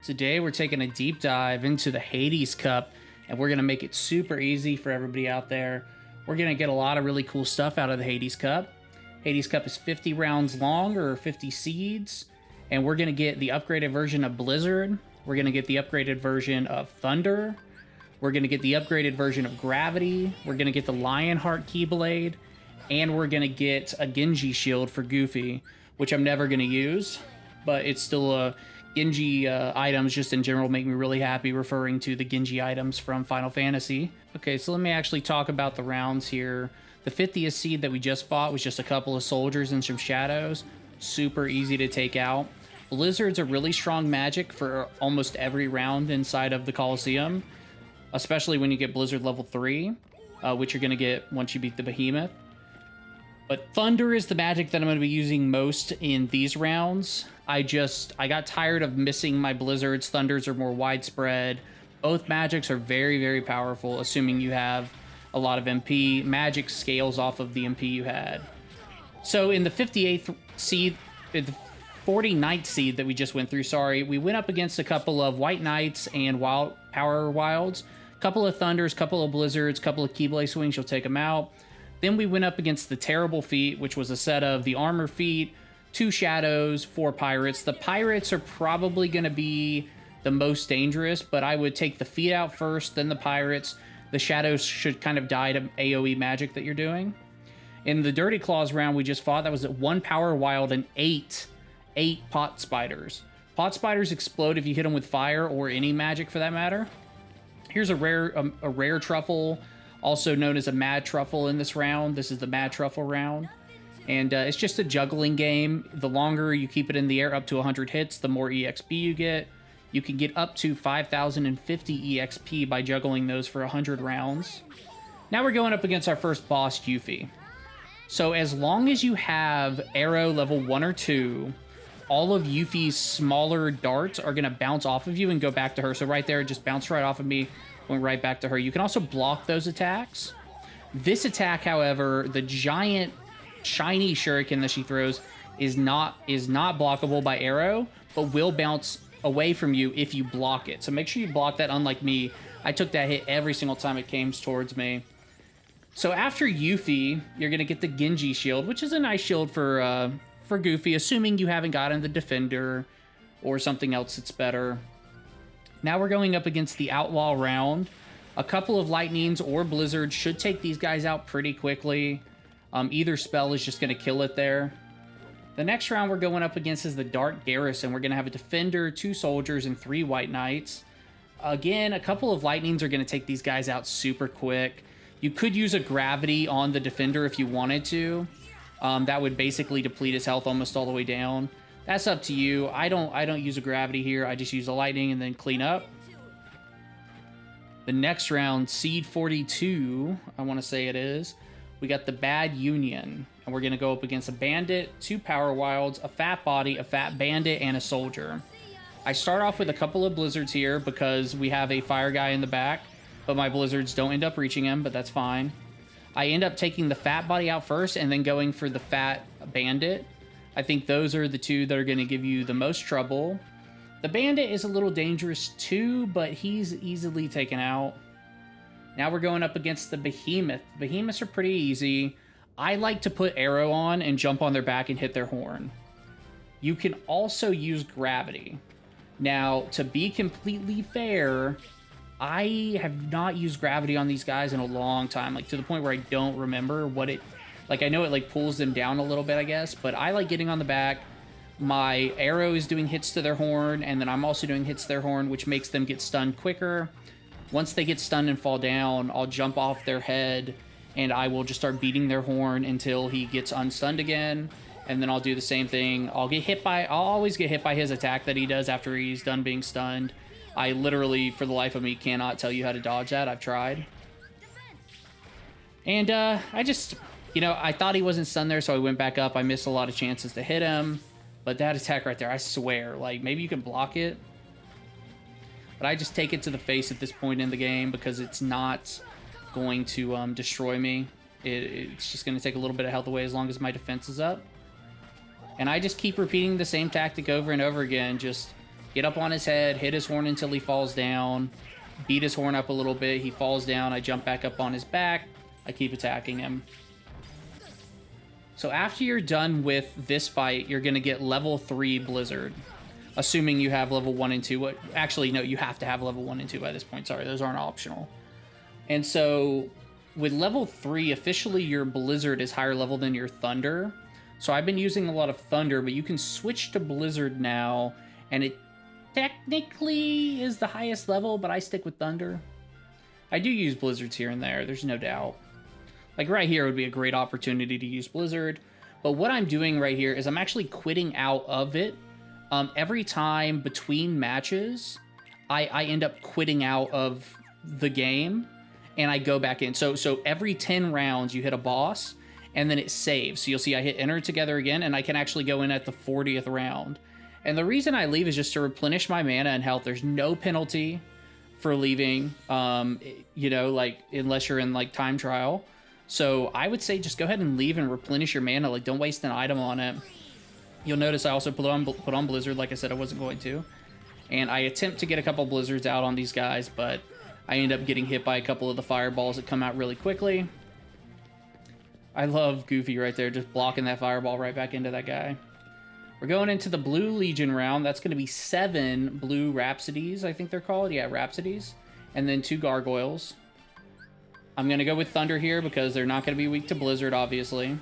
Today we're taking a deep dive into the Hades Cup, and we're going to make it super easy for everybody out there. We're going to get a lot of really cool stuff out of the Hades Cup. Hades Cup is 50 rounds long, or 50 seeds, and we're going to get the upgraded version of Blizzard. We're going to get the upgraded version of Thunder. We're going to get the upgraded version of Gravity. We're going to get the Lionheart Keyblade, and we're going to get a Genji shield for Goofy, which I'm never going to use, but it's still a Genji items just in general make me really happy, referring to the Genji items from Final Fantasy. Okay, so let me actually talk about the rounds here. The 50th seed that we just fought was just a couple of soldiers and some shadows. Super easy to take out. Blizzard's a really strong magic for almost every round inside of the Coliseum, especially when you get Blizzard level 3, which you're going to get once you beat the Behemoth. But Thunder is the magic that I'm going to be using most in these rounds. I got tired of missing my Blizzards. Thunders are more widespread. Both magics are very, very powerful, assuming you have a lot of MP. Magic scales off of the MP you had. So in the 58th seed, the 49th seed that we just went through, we went up against a couple of White Knights and Power Wilds. Couple of Thunders, couple of Blizzards, couple of Keyblade swings, you'll take them out. Then we went up against the Terrible Feat, which was a set of the Armor Feat, 2 Shadows, 4 Pirates. The Pirates are probably going to be the most dangerous, but I would take the Feat out first, then the Pirates. The Shadows should kind of die to AoE magic that you're doing. In the Dirty Claws round we just fought, that was at 1 Power Wild and 8 Pot Spiders. Pot Spiders explode if you hit them with fire or any magic for that matter. Here's a rare truffle, also known as a Mad Truffle in this round. This is the Mad Truffle round. And it's just a juggling game. The longer you keep it in the air up to 100 hits, the more EXP you get. You can get up to 5,050 EXP by juggling those for 100 rounds. Now we're going up against our first boss, Yuffie. So as long as you have arrow level 1 or 2, all of Yuffie's smaller darts are going to bounce off of you and go back to her. So right there, it just bounced right off of me, went right back to her. You can also block those attacks. This attack, however, the giant shiny shuriken that she throws is not blockable by arrow, but will bounce away from you if you block it. So make sure you block that. Unlike me, I took that hit every single time it came towards me. So after Yuffie, you're going to get the Genji shield, which is a nice shield for Goofy, assuming you haven't gotten the Defender or something else that's better. Now we're going up against the Outlaw round. A couple of Lightnings or Blizzards should take these guys out pretty quickly. Either spell is just going to kill it there. The next round we're going up against is the Dark Garrison. We're going to have a Defender, 2 Soldiers, and 3 White Knights. Again, a couple of Lightnings are going to take these guys out super quick. You could use a Gravity on the Defender if you wanted to. That would basically deplete his health almost all the way down. That's up to you. I don't use a Gravity here. I just use a Lightning and then clean up. The next round, Seed 42, I want to say it is. We got the Bad Union, and we're going to go up against a Bandit, 2 Power Wilds, a Fat Body, a Fat Bandit, and a Soldier. I start off with a couple of Blizzards here because we have a Fire guy in the back, but my Blizzards don't end up reaching him, but that's fine. I end up taking the Fat Body out first and then going for the Fat Bandit. I think those are the two that are going to give you the most trouble. The Bandit is a little dangerous too, but he's easily taken out. Now we're going up against the Behemoth. Behemoths are pretty easy. I like to put arrow on and jump on their back and hit their horn. You can also use Gravity. Now, to be completely fair, I have not used Gravity on these guys in a long time, like to the point where I don't remember what it... Like, I know it like pulls them down a little bit, I guess, but I like getting on the back. My arrow is doing hits to their horn, and then I'm also doing hits to their horn, which makes them get stunned quicker. Once they get stunned and fall down, I'll jump off their head, and I will just start beating their horn until he gets unstunned again. And then I'll do the same thing. I'll always get hit by his attack that he does after he's done being stunned. I literally, for the life of me, cannot tell you how to dodge that. I've tried. And I just, I thought he wasn't stunned there, so I went back up. I missed a lot of chances to hit him. But that attack right there, I swear, like, maybe you can block it. But I just take it to the face at this point in the game because it's not going to destroy me. It's just going to take a little bit of health away as long as my defense is up. And I just keep repeating the same tactic over and over again. Just get up on his head, hit his horn until he falls down, beat his horn up a little bit, he falls down, I jump back up on his back, I keep attacking him. So after you're done with this fight, you're going to get level 3 Blizzard. Assuming you have level 1 and 2. Actually, no, you have to have level 1 and 2 by this point. Sorry, those aren't optional. And so with level 3, officially your Blizzard is higher level than your Thunder. So I've been using a lot of Thunder, but you can switch to Blizzard now. And it technically is the highest level, but I stick with Thunder. I do use Blizzards here and there, there's no doubt. Like right here would be a great opportunity to use Blizzard. But what I'm doing right here is I'm actually quitting out of it. Every time between matches, I end up quitting out of the game and I go back in. So every 10 rounds you hit a boss and then it saves. So you'll see I hit enter together again and I can actually go in at the 40th round. And the reason I leave is just to replenish my mana and health. There's no penalty for leaving, you know, like unless you're in like time trial. So I would say just go ahead and leave and replenish your mana. Like don't waste an item on it. You'll notice I also put on Blizzard, like I said I wasn't going to. And I attempt to get a couple Blizzards out on these guys, but I end up getting hit by a couple of the fireballs that come out really quickly. I love Goofy right there, just blocking that fireball right back into that guy. We're going into the Blue Legion round. That's going to be 7 Blue Rhapsodies, I think they're called. Yeah, Rhapsodies. And then 2 Gargoyles. I'm going to go with Thunder here because they're not going to be weak to Blizzard, obviously.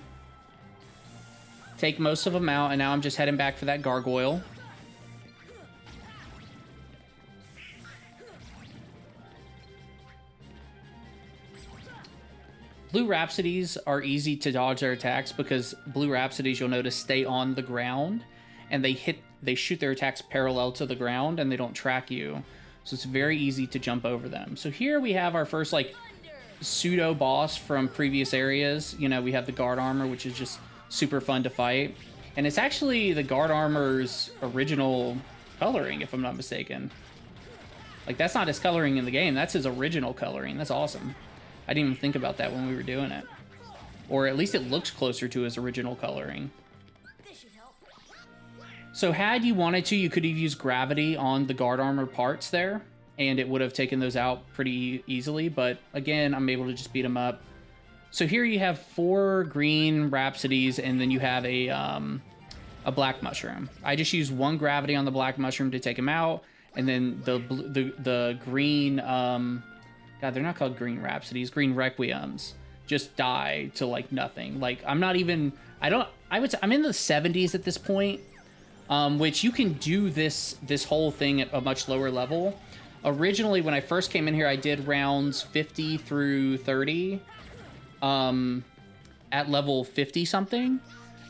Take most of them out, and now I'm just heading back for that Gargoyle. Blue Rhapsodies are easy to dodge their attacks because Blue Rhapsodies, you'll notice, stay on the ground, and they shoot their attacks parallel to the ground, and they don't track you. So it's very easy to jump over them. So here we have our first, like, pseudo boss from previous areas. You know, we have the guard armor, which is just super fun to fight, and it's actually the guard armor's original coloring, if I'm not mistaken. Like, that's not his coloring in the game, that's his original coloring. That's awesome. I didn't even think about that when we were doing it, or at least it looks closer to his original coloring. So had you wanted to, you could have used gravity on the guard armor parts there, and it would have taken those out pretty easily, but again, I'm able to just beat them up. So here you have 4 green Rhapsodies, and then you have a black mushroom. I just used 1 gravity on the black mushroom to take him out, and then the green, God, they're not called green Rhapsodies, green Requiems, just die to like nothing. Like I'm not even, I would say I'm in the 70s at this point, which you can do this whole thing at a much lower level. Originally, when I first came in here, I did rounds 50 through 30 at level 50 something,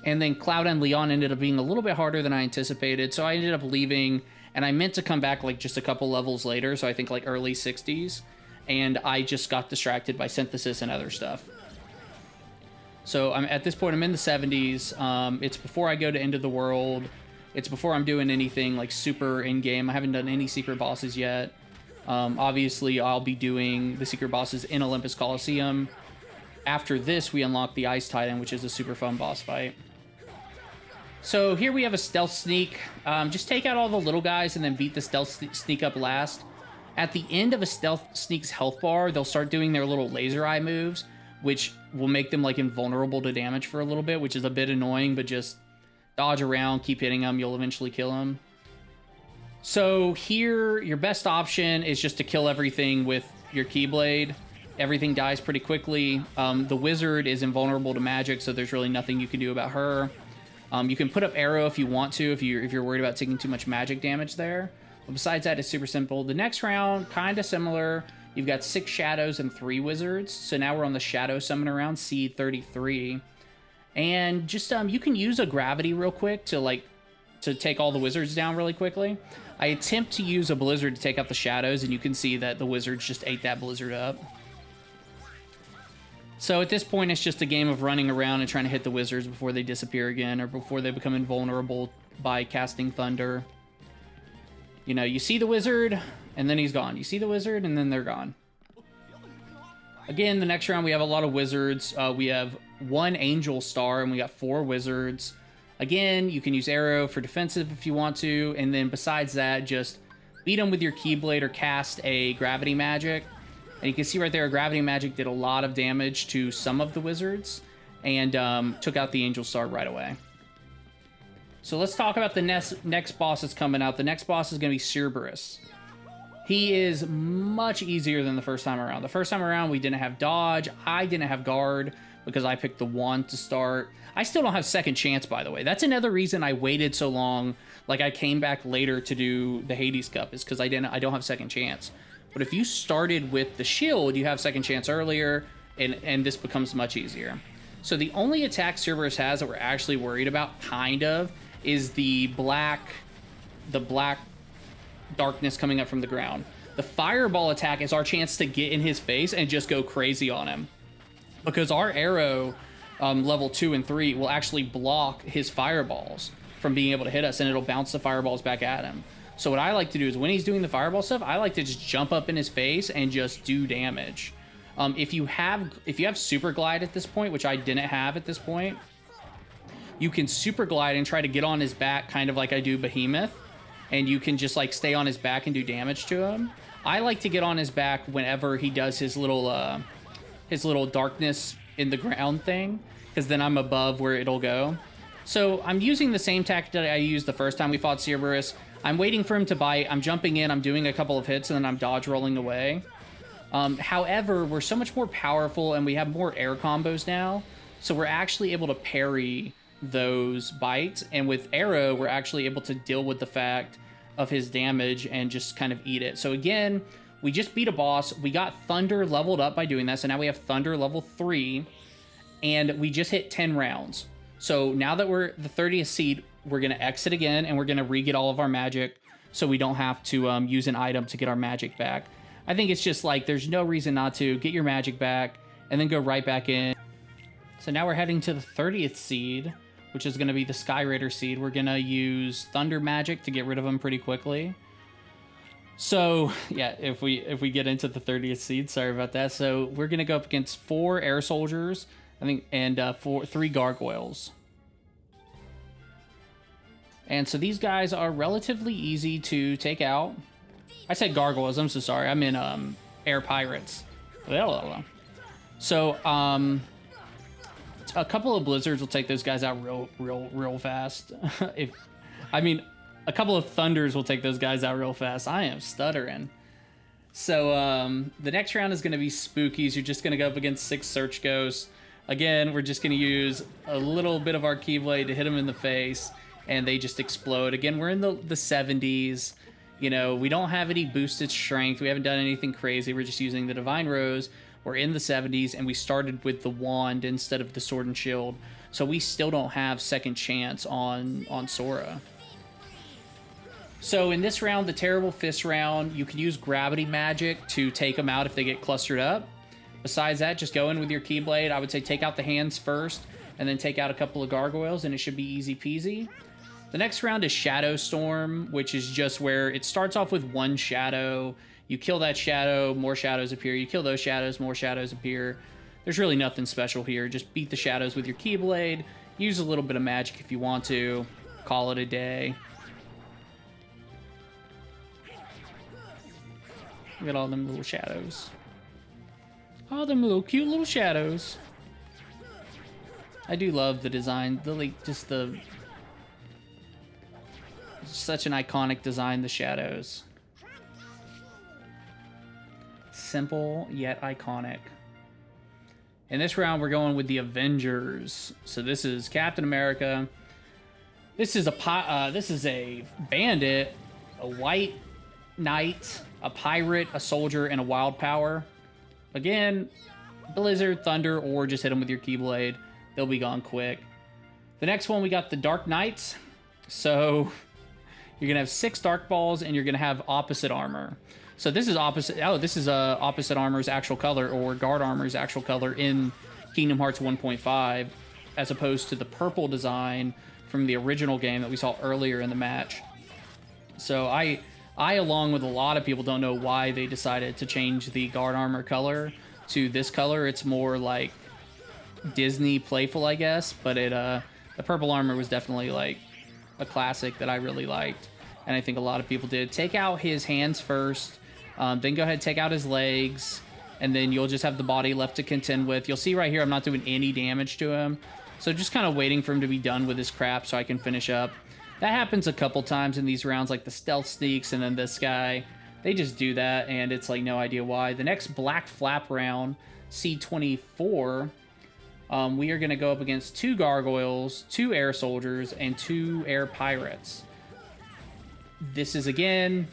and then Cloud and Leon ended up being a little bit harder than I anticipated, so I ended up leaving, and I meant to come back like just a couple levels later, so I think like early 60s, and I just got distracted by synthesis and other stuff. So at this point I'm in the 70s. It's before I go to End of the World. It's before I'm doing anything like super in-game. I haven't done any secret bosses yet. Obviously, I'll be doing the secret bosses in Olympus Coliseum. After this, we unlock the Ice Titan, which is a super fun boss fight. So here we have a Stealth Sneak. Just take out all the little guys and then beat the Stealth Sneak up last. At the end of a Stealth Sneak's health bar, they'll start doing their little laser eye moves, which will make them like invulnerable to damage for a little bit, which is a bit annoying, but just dodge around, keep hitting them, you'll eventually kill them. So here, your best option is just to kill everything with your Keyblade. Everything dies pretty quickly. The wizard is invulnerable to magic, so there's really nothing you can do about her. You can put up arrow if you want to, if you're worried about taking too much magic damage there. But besides that, it's super simple. The next round, kind of similar. You've got 6 shadows and 3 wizards. So now we're on the shadow summoner round, C33. And just you can use a gravity real quick to take all the wizards down really quickly. I attempt to use a blizzard to take out the shadows, and you can see that the wizards just ate that blizzard up. So at this point, it's just a game of running around and trying to hit the wizards before they disappear again, or before they become invulnerable by casting thunder. You know, you see the wizard, and then he's gone. You see the wizard, and then they're gone. Again, the next round, we have a lot of wizards. We have 1 angel star, and we got 4 wizards. Again, you can use arrow for defensive if you want to, and then besides that, just beat them with your Keyblade or cast a gravity magic. And you can see right there, a gravity magic did a lot of damage to some of the wizards and took out the Angel Star right away. So let's talk about the next boss that's coming out. The next boss is going to be Cerberus. He is much easier than the first time around. The first time around, we didn't have dodge. I didn't have guard because I picked the wand to start. I still don't have second chance, by the way. That's another reason I waited so long. Like, I came back later to do the Hades Cup is because I don't have second chance. But if you started with the shield, you have second chance earlier, and this becomes much easier. So the only attack Cerberus has that we're actually worried about, kind of, is the black darkness coming up from the ground. The fireball attack is our chance to get in his face and just go crazy on him. Because our arrow, level 2 and 3, will actually block his fireballs from being able to hit us, and it'll bounce the fireballs back at him. So what I like to do is when he's doing the fireball stuff, I like to just jump up in his face and just do damage. If you have super glide at this point, which I didn't have at this point, you can super glide and try to get on his back, kind of like I do Behemoth, and you can just like stay on his back and do damage to him. I like to get on his back whenever he does his little darkness in the ground thing, because then I'm above where it'll go. So I'm using the same tactic that I used the first time we fought Cerberus. I'm waiting for him to bite. I'm jumping in. I'm doing a couple of hits, and then I'm dodge rolling away. However, we're so much more powerful, and we have more air combos now. So we're actually able to parry those bites. And with arrow, we're actually able to deal with the fact of his damage and just kind of eat it. So again, we just beat a boss. We got Thunder leveled up by doing that. So now we have Thunder level 3. And we just hit 10 rounds. So now that we're the 30th seed, we're going to exit again, and we're going to re-get all of our magic so we don't have to use an item to get our magic back. I think it's just like there's no reason not to get your magic back and then go right back in. So now we're heading to the 30th seed, which is going to be the Sky Raider seed. We're going to use Thunder Magic to get rid of them pretty quickly. So, yeah, if we get into the 30th seed, sorry about that. So we're going to go up against 4 Air Soldiers, I think, and 3 Gargoyles. And so these guys are relatively easy to take out. I said gargoyles, I'm so sorry. I meant air pirates. So a couple of blizzards will take those guys out real fast. A couple of thunders will take those guys out real fast. I am stuttering. So the next round is going to be spookies. You're just going to go up against 6 search ghosts. Again, we're just going to use a little bit of our Keyblade to hit them in the face, and they just explode. Again, we're in the 70s. You know, we don't have any boosted strength. We haven't done anything crazy. We're just using the Divine Rose. We're in the 70s, and we started with the wand instead of the sword and shield. So we still don't have second chance on Sora. So in this round, the Terrible Fist round, you can use gravity magic to take them out if they get clustered up. Besides that, just go in with your Keyblade. I would say take out the hands first, and then take out a couple of gargoyles, and it should be easy peasy. The next round is Shadow Storm, which is just where it starts off with 1 shadow. You kill that shadow, more shadows appear. You kill those shadows, more shadows appear. There's really nothing special here. Just beat the shadows with your Keyblade. Use a little bit of magic if you want to. Call it a day. Look at all them little shadows. All them little cute little shadows. I do love the design. Such an iconic design, the shadows. Simple yet iconic. In this round, we're going with the Avengers. So this is Captain America. This is a bandit, a white knight, a pirate, a soldier, and a wild power. Again, blizzard, thunder, or just hit them with your Keyblade. They'll be gone quick. The next one, we got the Dark Knights. So you're gonna have 6 dark balls, and you're gonna have opposite armor. So this is opposite. Oh, this is opposite armor's actual color, or guard armor's actual color in Kingdom Hearts 1.5, as opposed to the purple design from the original game that we saw earlier in the match. So I along with a lot of people, don't know why they decided to change the guard armor color to this color. It's more like Disney playful, I guess, but The purple armor was definitely like a classic that I really liked, and I think a lot of people did. Take out his hands first, then go ahead and take out his legs, and then you'll just have the body left to contend with. You'll see right here I'm not doing any damage to him, so just kind of waiting for him to be done with his crap so I can finish up. That happens a couple times in these rounds, like the stealth sneaks and then this guy. They just do that, and it's like no idea why. The next Black Flap round, C24, we are going to go up against 2 gargoyles, 2 air soldiers, and 2 air pirates. This is, again,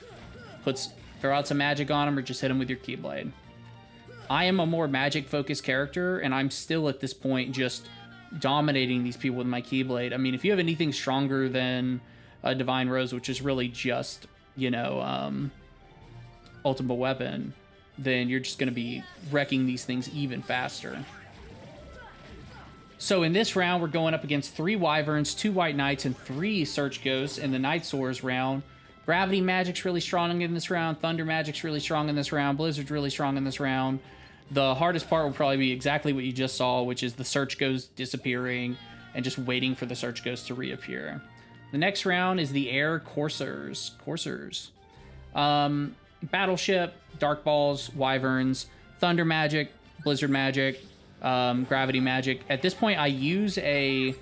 throw out some magic on them or just hit them with your Keyblade. I am a more magic-focused character, and I'm still at this point just dominating these people with my Keyblade. I mean, if you have anything stronger than a Divine Rose, which is really just, you know, ultimate weapon, then you're just going to be wrecking these things even faster. So in this round, we're going up against 3 Wyverns, 2 White Knights, and 3 Search Ghosts in the Night Soars round. Gravity Magic's really strong in this round. Thunder Magic's really strong in this round. Blizzard's really strong in this round. The hardest part will probably be exactly what you just saw, which is the Search Ghost disappearing and just waiting for the Search Ghost to reappear. The next round is the Air Coursers. Battleship, Dark Balls, Wyverns, Thunder Magic, Blizzard Magic, Gravity Magic. At this point, I use a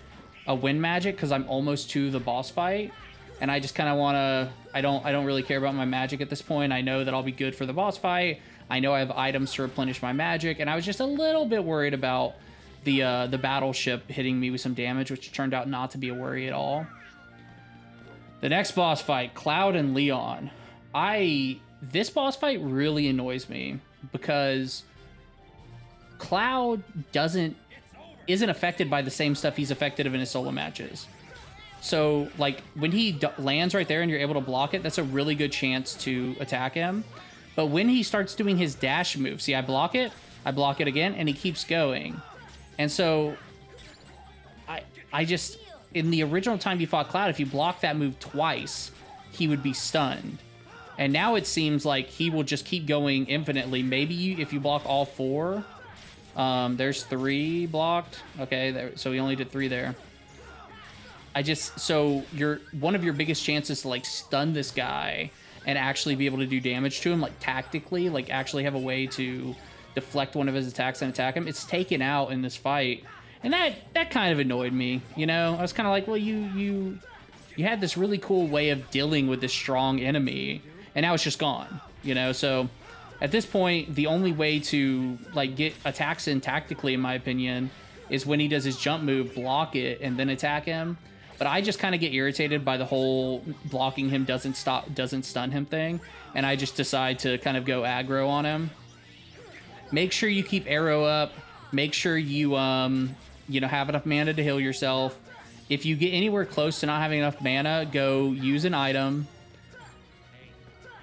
Wind Magic because I'm almost to the boss fight, and I just kind of want to... I don't really care about my magic at this point. I know that I'll be good for the boss fight. I know I have items to replenish my magic, and I was just a little bit worried about the battleship hitting me with some damage, which turned out not to be a worry at all. The next boss fight, Cloud and Leon. This boss fight really annoys me because Cloud isn't affected by the same stuff he's affected of in his solo matches. So, like, when he lands right there and you're able to block it, that's a really good chance to attack him. But when he starts doing his dash move, see, I block it again, and he keeps going. And so, I just, in the original time you fought Cloud, if you block that move twice, he would be stunned. And now it seems like he will just keep going infinitely. Maybe if you block all 4, there's 3 blocked. Okay, so he only did 3 there. So one of your biggest chances to like stun this guy and actually be able to do damage to him, like tactically, like actually have a way to deflect one of his attacks and attack him, it's taken out in this fight. And that kind of annoyed me, you know? I was kind of like, well, you had this really cool way of dealing with this strong enemy, and now it's just gone, you know? So at this point, the only way to like get attacks in tactically, in my opinion, is when he does his jump move, block it, and then attack him. But I just kind of get irritated by the whole blocking him doesn't stun him thing, and I just decide to kind of go aggro on him. Make sure you keep arrow up. Make sure you have enough mana to heal yourself. If you get anywhere close to not having enough mana, go use an item.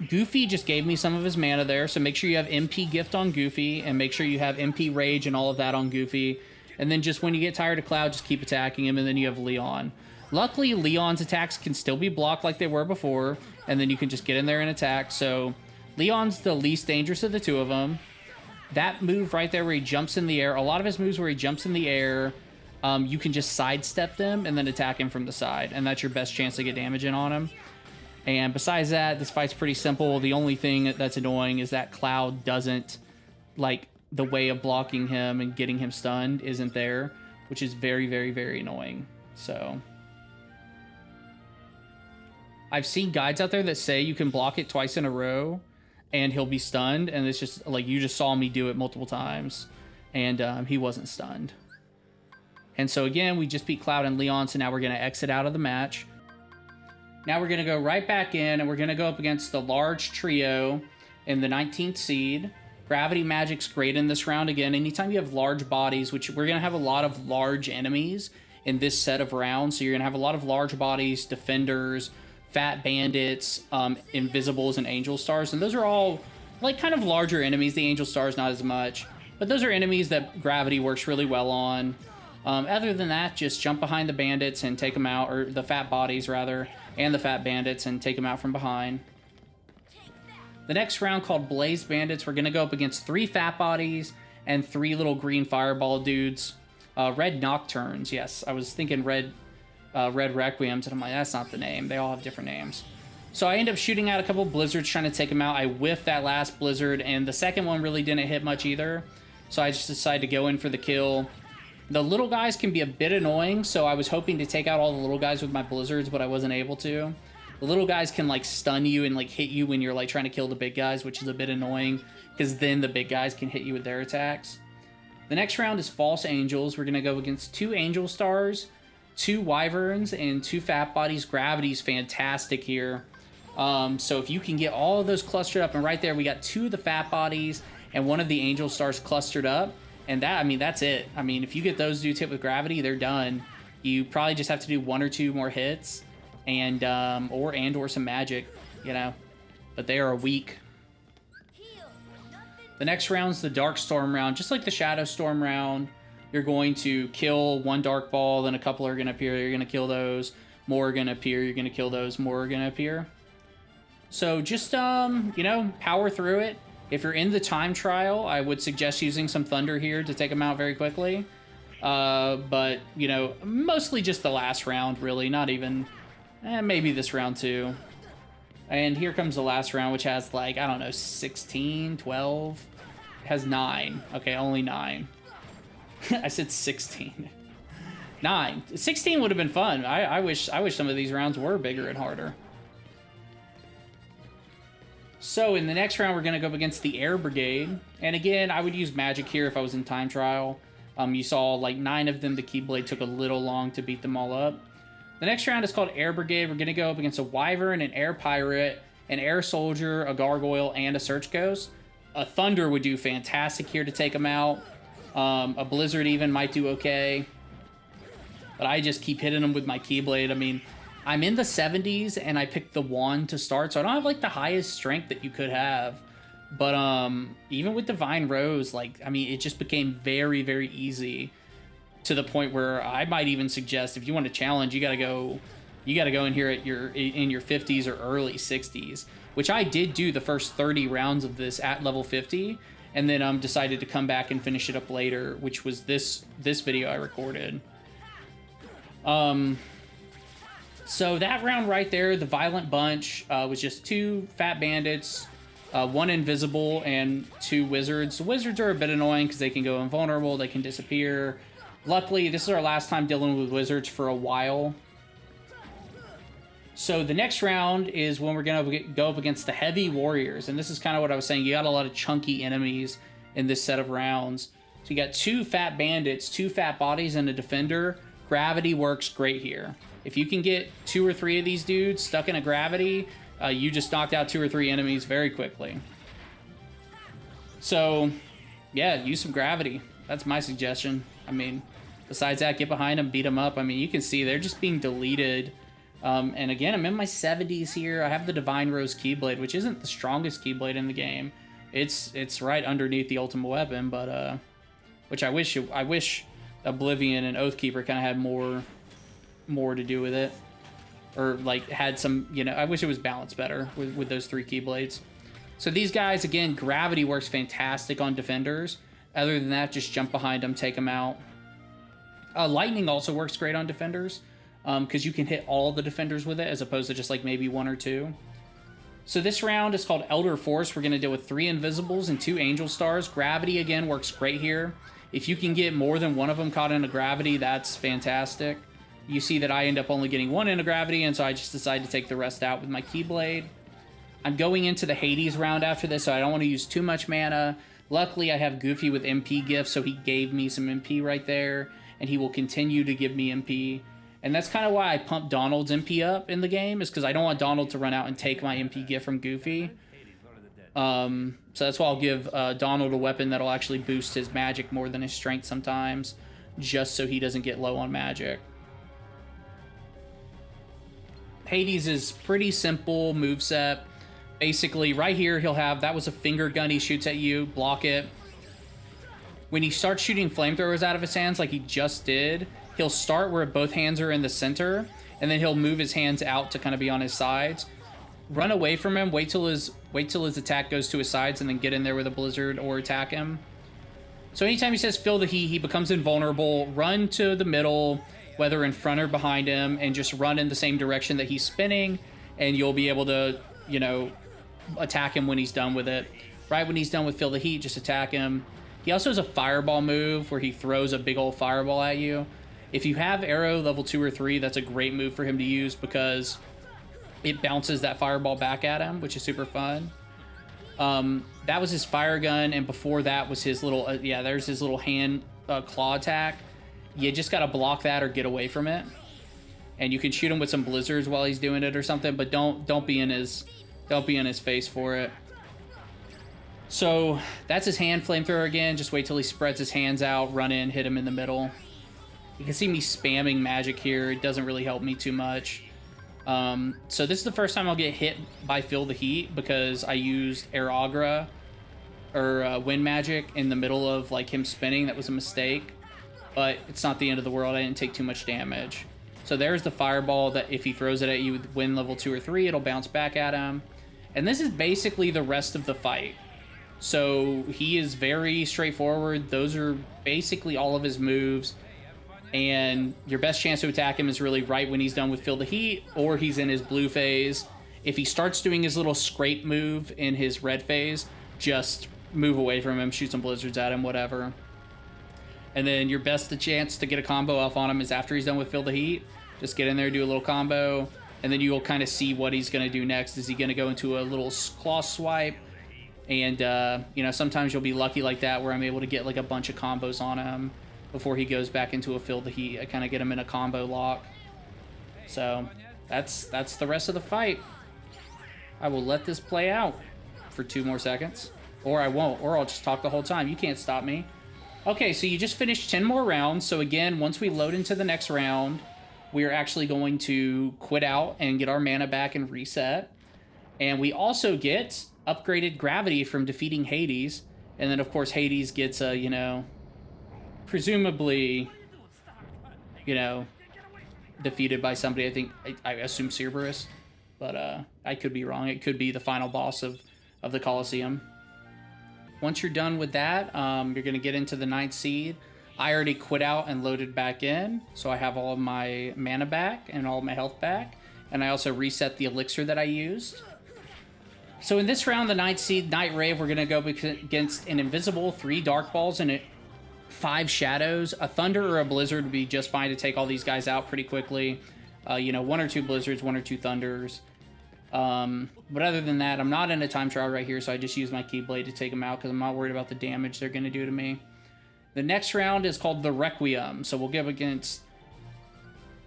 Goofy just gave me some of his mana there, so make sure you have MP Gift on Goofy, and make sure you have MP Rage and all of that on Goofy. And then just when you get tired of Cloud, just keep attacking him, and then you have Leon. Luckily, Leon's attacks can still be blocked like they were before, and then you can just get in there and attack. So Leon's the least dangerous of the 2 of them. That move right there where he jumps in the air, a lot of his moves where he jumps in the air, you can just sidestep them and then attack him from the side, and that's your best chance to get damage in on him. And besides that, this fight's pretty simple. The only thing that's annoying is that Cloud doesn't, like, the way of blocking him and getting him stunned isn't there, which is very, very, very annoying. So I've seen guides out there that say you can block it twice in a row and he'll be stunned, and it's just like you just saw me do it multiple times, and he wasn't stunned. And so again, we just beat Cloud and Leon, so now we're going to exit out of the match. Now we're going to go right back in, and we're going to go up against the large trio in the 19th seed. Gravity Magic's great in this round again. Anytime you have large bodies, which we're going to have a lot of large enemies in this set of rounds, so you're going to have a lot of large bodies, defenders, fat bandits, invisibles, and angel stars, and those are all like kind of larger enemies. The angel stars not as much, but those are enemies that gravity works really well on. Other than that, just jump behind the bandits and take them out, or the fat bodies rather, and the fat bandits, and take them out from behind. The next round, called Blaze Bandits, we're gonna go up against 3 fat bodies and 3 little green fireball dudes. Red Nocturnes, yes, I was thinking red Red Requiems, and I'm like, that's not the name. They all have different names. So I end up shooting out a couple blizzards trying to take him out. I whiffed that last blizzard, and the second one really didn't hit much either. So I just decided to go in for the kill. The little guys can be a bit annoying, so I was hoping to take out all the little guys with my blizzards, but I wasn't able to. The little guys can like stun you and like hit you when you're like trying to kill the big guys, which is a bit annoying because then the big guys can hit you with their attacks. The next round is False Angels. We're going to go against 2 Angel Stars, 2 Wyverns, and 2 Fat Bodies. Gravity's fantastic here. So if you can get all of those clustered up, and right there we got 2 of the Fat Bodies and 1 of the Angel Stars clustered up, and that, I mean, that's it. I mean, if you get those dudes hit with gravity, they're done. You probably just have to do 1 or 2 more hits, and or some magic, you know. But they are weak. The next round's the Dark Storm round, just like the Shadow Storm round. You're going to kill 1 Dark Ball, then a couple are going to appear. You're going to kill those. More are going to appear. You're going to kill those. More are going to appear. So just, you know, power through it. If you're in the time trial, I would suggest using some Thunder here to take them out very quickly. But, you know, mostly just the last round, really. Not even, maybe this round too. And here comes the last round, which has, like, I don't know, 16, 12? It has 9. Okay, only 9. I said 16. 9. 16 would have been fun. I wish some of these rounds were bigger and harder. So in the next round, we're going to go up against the Air Brigade. And again, I would use magic here if I was in time trial. You saw like 9 of them. The Keyblade took a little long to beat them all up. The next round is called Air Brigade. We're going to go up against a Wyvern, an Air Pirate, an Air Soldier, a Gargoyle, and a Search Ghost. A Thunder would do fantastic here to take them out. A Blizzard even might do okay. But I just keep hitting them with my Keyblade. I mean, I'm in the 70s, and I picked the 1 to start, so I don't have, like, the highest strength that you could have. But even with Divine Rose, like, I mean, it just became very, very easy to the point where I might even suggest if you want to challenge, you got to go in here at your 50s or early 60s, which I did do the first 30 rounds of this at level 50, and then decided to come back and finish it up later, which was this video I recorded. So that round right there, the Violent Bunch, was just 2 Fat Bandits, 1 Invisible, and 2 Wizards. The Wizards are a bit annoying because they can go invulnerable, they can disappear. Luckily, this is our last time dealing with Wizards for a while. So the next round is when we're going to go up against the Heavy Warriors. And this is kind of what I was saying. You got a lot of chunky enemies in this set of rounds. So you got 2 Fat Bandits, 2 Fat Bodies, and a Defender. Gravity works great here. If you can get 2 or 3 of these dudes stuck in a gravity, you just knocked out 2 or 3 enemies very quickly. So, yeah, use some gravity. That's my suggestion. I mean, besides that, get behind them, beat them up. I mean, you can see they're just being deleted. And again, I'm in my 70s here. I have the Divine Rose Keyblade, which isn't the strongest Keyblade in the game. It's right underneath the Ultimate Weapon, but which I wish Oblivion and Oathkeeper kind of had more to do with it, or like had some, you know, I wish it was balanced better with those 3 Keyblades. So these guys, again, gravity works fantastic on defenders. Other than that, just jump behind them, take them out. Lightning also works great on defenders, because you can hit all the defenders with it as opposed to just like maybe 1 or 2. So this round is called Elder Force. We're going to deal with 3 Invisibles and 2 Angel Stars. Gravity again works great here. If you can get more than 1 of them caught in a gravity, that's fantastic. You see that I end up only getting 1 in a gravity, and so I just decided to take the rest out with my Keyblade. I'm going into the Hades round after this, so I don't want to use too much mana. Luckily, I have Goofy with MP gifts, so he gave me some MP right there, and he will continue to give me MP. And that's kind of why I pumped Donald's MP up in the game, is because I don't want Donald to run out and take my MP gift from Goofy. So that's why I'll give Donald a weapon that'll actually boost his magic more than his strength sometimes, just so he doesn't get low on magic. Hades is pretty simple moveset. Basically, right here, he'll have, that was a finger gun he shoots at you, block it. When he starts shooting flamethrowers out of his hands like he just did, he'll start where both hands are in the center, and then he'll move his hands out to kind of be on his sides. Run away from him, wait till his attack goes to his sides, and then get in there with a Blizzard or attack him. So anytime he says feel the heat, he becomes invulnerable. Run to the middle, whether in front or behind him, and just run in the same direction that he's spinning, and you'll be able to, you know, attack him when he's done with it. Right when he's done with Feel the Heat, just attack him. He also has a fireball move where he throws a big old fireball at you. If you have arrow level 2 or 3, that's a great move for him to use because it bounces that fireball back at him, which is super fun. That was his fire gun, and before that was his little, there's his little hand claw attack. You just gotta block that or get away from it. And you can shoot him with some blizzards while he's doing it or something, but don't be in his face for it. So that's his hand flamethrower again. Just wait till he spreads his hands out, run in, hit him in the middle. You can see me spamming magic here. It doesn't really help me too much. So this is the first time I'll get hit by Feel the Heat because I used Air Agra or Wind Magic in the middle of like him spinning. That was a mistake, but it's not the end of the world. I didn't take too much damage. So there's the fireball that if he throws it at you with wind level 2 or 3, it'll bounce back at him. And this is basically the rest of the fight. So he is very straightforward. Those are basically all of his moves. And your best chance to attack him is really right when he's done with Feel the Heat or he's in his blue phase. If he starts doing his little scrape move in his red phase, just move away from him, shoot some blizzards at him, whatever. And then your best chance to get a combo off on him is after he's done with Feel the Heat. Just get in there, do a little combo, and then you'll kind of see what he's going to do next. Is he going to go into a little claw swipe? And, you know, sometimes you'll be lucky like that where I'm able to get like a bunch of combos on him before he goes back into a Feel the Heat. I kind of get him in a combo lock. So that's the rest of the fight. I will let this play out for 2 more seconds. Or I won't. Or I'll just talk the whole time. You can't stop me. Okay, so you just finished 10 more rounds. So again, once we load into the next round, we're actually going to quit out and get our mana back and reset. And we also get upgraded gravity from defeating Hades. And then, of course, Hades gets a, you know, presumably, you know, defeated by somebody. I think, I assume Cerberus. But I could be wrong. It could be the final boss of the Colosseum. Once you're done with that, you're going to get into the 9th seed. I already quit out and loaded back in, so I have all of my mana back and all of my health back. And I also reset the elixir that I used. So in this round, the 9th seed, Night Rave, we're going to go against an Invisible, 3 Dark Balls, and 5 Shadows. A Thunder or a Blizzard would be just fine to take all these guys out pretty quickly. You know, 1 or 2 Blizzards, 1 or 2 Thunders. But other than that, I'm not in a time trial right here, so I just use my Keyblade to take them out because I'm not worried about the damage they're going to do to me. The next round is called the Requiem, so we'll go against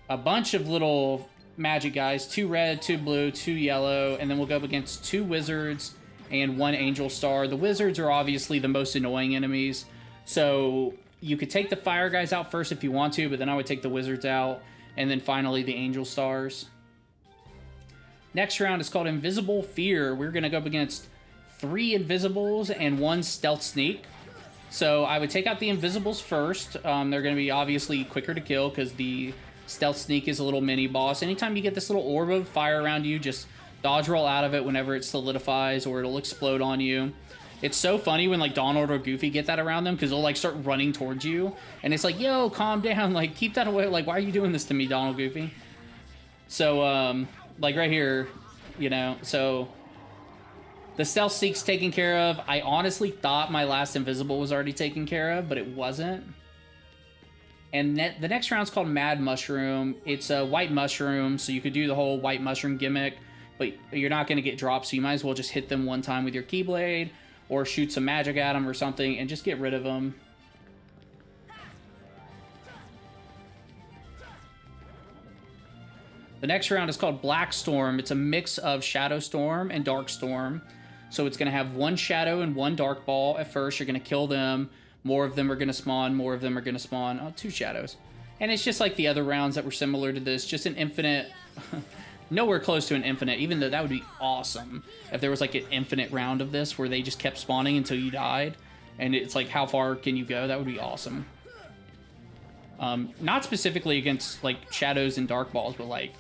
a bunch of little magic guys, 2 red, 2 blue, 2 yellow, and then we'll go up against 2 wizards and 1 angel star. The wizards are obviously the most annoying enemies, so you could take the fire guys out first if you want to, but then I would take the wizards out, and then finally the angel stars. Next round is called Invisible Fear. We're going to go up against 3 invisibles and 1 stealth sneak. So I would take out the invisibles first. They're going to be obviously quicker to kill because the stealth sneak is a little mini boss. Anytime you get this little orb of fire around you, just dodge roll out of it whenever it solidifies or it'll explode on you. It's so funny when like Donald or Goofy get that around them because they'll like start running towards you. And it's like, yo, calm down. Like, keep that away. Like, why are you doing this to me, Donald, Goofy? So, like right here, you know, so the stealth sneak's taken care of. I honestly thought my last invisible was already taken care of, but it wasn't. And the next round's called Mad Mushroom. It's a white mushroom, so you could do the whole white mushroom gimmick, but you're not going to get dropped, so you might as well just hit them one time with your Keyblade or shoot some magic at them or something and just get rid of them. The next round is called Black Storm. It's a mix of Shadow Storm and Dark Storm. So it's going to have 1 Shadow and 1 Dark Ball at first. You're going to kill them. More of them are going to spawn. More of them are going to spawn. Oh, 2 Shadows. And it's just like the other rounds that were similar to this. Just an infinite... nowhere close to an infinite, even though that would be awesome if there was like an infinite round of this where they just kept spawning until you died. And it's like, how far can you go? That would be awesome. Not specifically against like Shadows and Dark Balls, but like...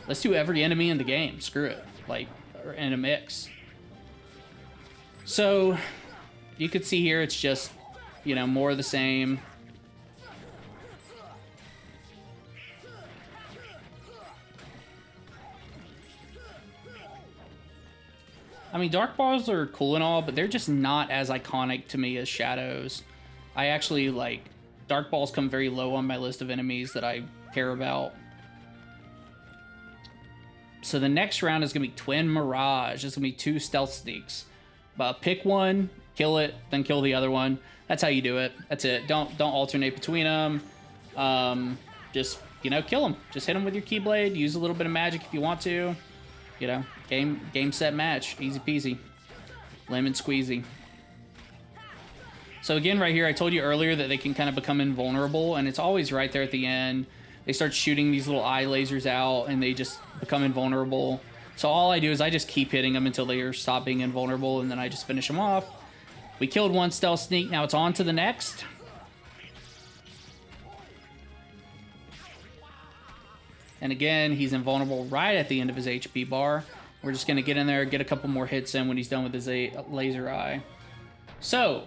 let's do every enemy in the game. Screw it. Like, in a mix. So, you could see here, it's just, you know, more of the same. I mean, dark balls are cool and all, but they're just not as iconic to me as shadows. I actually, like, dark balls come very low on my list of enemies that I care about. So the next round is going to be Twin Mirage. It's going to be 2 stealth sneaks. Pick one, kill it, then kill the other one. That's how you do it. That's it. Don't alternate between them. Just, you know, kill them. Just hit them with your Keyblade. Use a little bit of magic if you want to. You know, game, set, match. Easy peasy. Lemon squeezy. So again, right here, I told you earlier that they can kind of become invulnerable, and it's always right there at the end. They start shooting these little eye lasers out, and they just become invulnerable. So all I do is I just keep hitting them until they stop being invulnerable, and then I just finish them off. We killed one stealth sneak. Now it's on to the next. And again, he's invulnerable right at the end of his HP bar. We're just going to get in there, get a couple more hits in when he's done with his laser eye. So,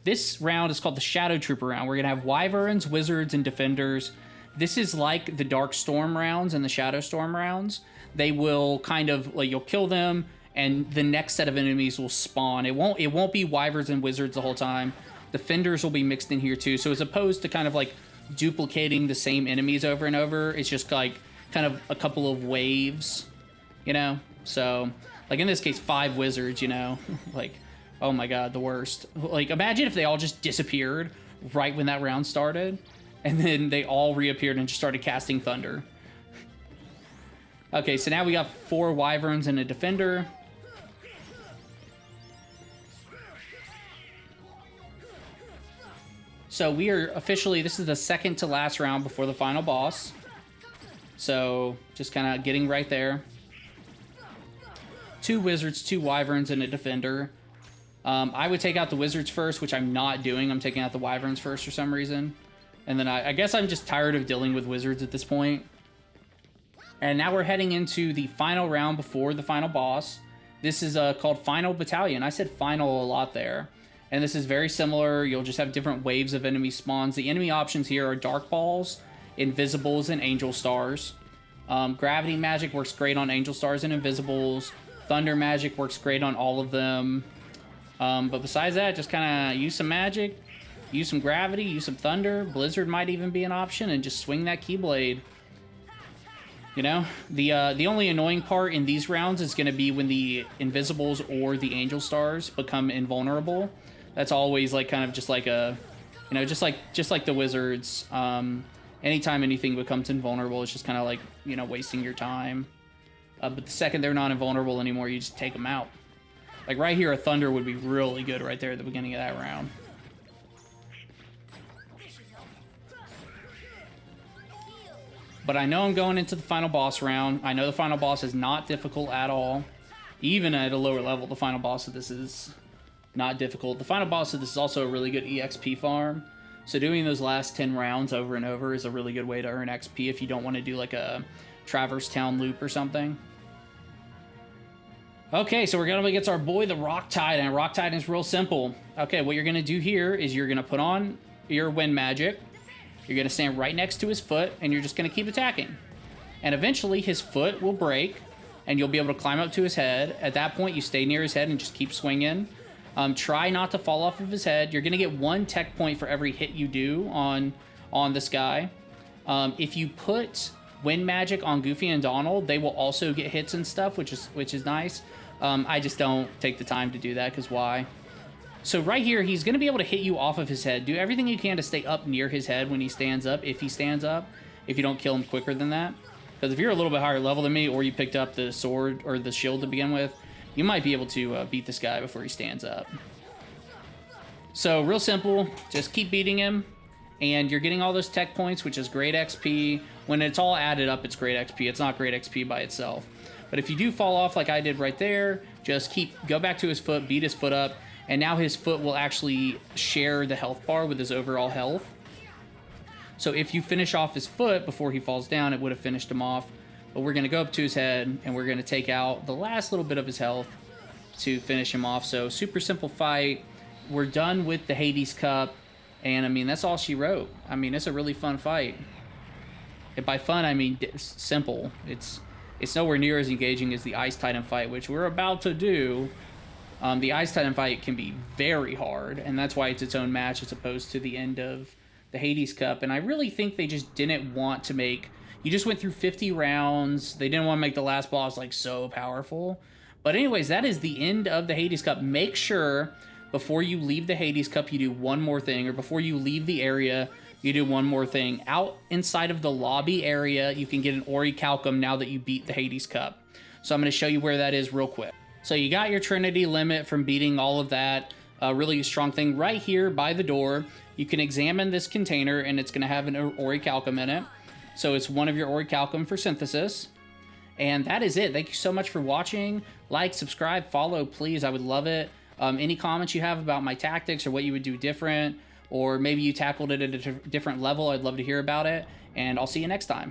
this round is called the Shadow Trooper round. We're going to have Wyverns, Wizards, and Defenders. This is like the Dark Storm rounds and the Shadow Storm rounds. They will kind of, like, you'll kill them, and the next set of enemies will spawn. It won't be Wyverns and Wizards the whole time. Defenders will be mixed in here too. So as opposed to kind of like duplicating the same enemies over and over, it's just like kind of a couple of waves, you know? So, like in this case, 5 Wizards, you know? Like, oh my god, the worst. Like, imagine if they all just disappeared right when that round started, and then they all reappeared and just started casting thunder. Okay, so now we got 4 Wyverns and a Defender. So we are officially, this is the second to last round before the final boss. So just kind of getting right there. 2 Wizards, 2 Wyverns, and a Defender. I would take out the Wizards first, which I'm not doing. I'm taking out the Wyverns first for some reason. And then I guess I'm just tired of dealing with Wizards at this point. And now we're heading into the final round before the final boss. This is called Final Battalion. I said final a lot there. And this is very similar. You'll just have different waves of enemy spawns. The enemy options here are Dark Balls, Invisibles, and Angel Stars. Gravity Magic works great on Angel Stars and Invisibles. Thunder Magic works great on all of them. But besides that, just kind of use some magic, use some gravity, use some thunder. Blizzard might even be an option, and just swing that Keyblade. You know, the only annoying part in these rounds is going to be when the Invisibles or the Angel Stars become invulnerable. That's always like kind of just like a, you know, just like the Wizards. Anytime anything becomes invulnerable, it's just kind of like, you know, wasting your time. But the second they're not invulnerable anymore, you just take them out. Like right here, a Thunder would be really good right there at the beginning of that round. But I know I'm going into the final boss round. I know the final boss is not difficult at all. Even at a lower level, the final boss of this is not difficult. The final boss of this is also a really good EXP farm. So doing those last 10 rounds over and over is a really good way to earn XP if you don't want to do like a Traverse Town loop or something. Okay, so we're going up against our boy, the Rock Titan. Rock Titan is real simple. Okay, what you're going to do here is you're going to put on your Wind Magic. You're going to stand right next to his foot, and you're just going to keep attacking. And eventually, his foot will break, and you'll be able to climb up to his head. At that point, you stay near his head and just keep swinging. Try not to fall off of his head. You're going to get 1 tech point for every hit you do on this guy. If you put Wind Magic on Goofy and Donald, they will also get hits and stuff, which is nice. I just don't take the time to do that, because why? So right here, he's going to be able to hit you off of his head. Do everything you can to stay up near his head when he stands up, if he stands up, if you don't kill him quicker than that. Because if you're a little bit higher level than me, or you picked up the sword or the shield to begin with, you might be able to beat this guy before he stands up. So real simple, just keep beating him, and you're getting all those tech points, which is great XP. When it's all added up, it's great XP. It's not great XP by itself. But if you do fall off like I did right there, just go back to his foot, beat his foot up, and now his foot will actually share the health bar with his overall health. So if you finish off his foot before he falls down, it would have finished him off. But we're going to go up to his head, and we're going to take out the last little bit of his health to finish him off. So super simple fight. We're done with the Hades Cup, and I mean, that's all she wrote. I mean, it's a really fun fight. And by fun, I mean simple. It's nowhere near as engaging as the Ice Titan fight, which we're about to do. The Ice Titan fight can be very hard, and that's why it's its own match as opposed to the end of the Hades Cup. And I really think they just didn't want to make... You just went through 50 rounds. They didn't want to make the last boss, like, so powerful. But anyways, that is the end of the Hades Cup. Make sure before you leave the Hades Cup, you do one more thing, or before you leave the area, you do one more thing. Out inside of the lobby area, you can get an Orichalcum now that you beat the Hades Cup. So I'm going to show you where that is real quick. So you got your Trinity limit from beating all of that. Really strong thing right here by the door. You can examine this container, and it's going to have an Orichalcum in it. So it's one of your Orichalcum for synthesis. And that is it. Thank you so much for watching. Like, subscribe, follow, please. I would love it. Any comments you have about my tactics or what you would do different, or maybe you tackled it at a different level, I'd love to hear about it. And I'll see you next time.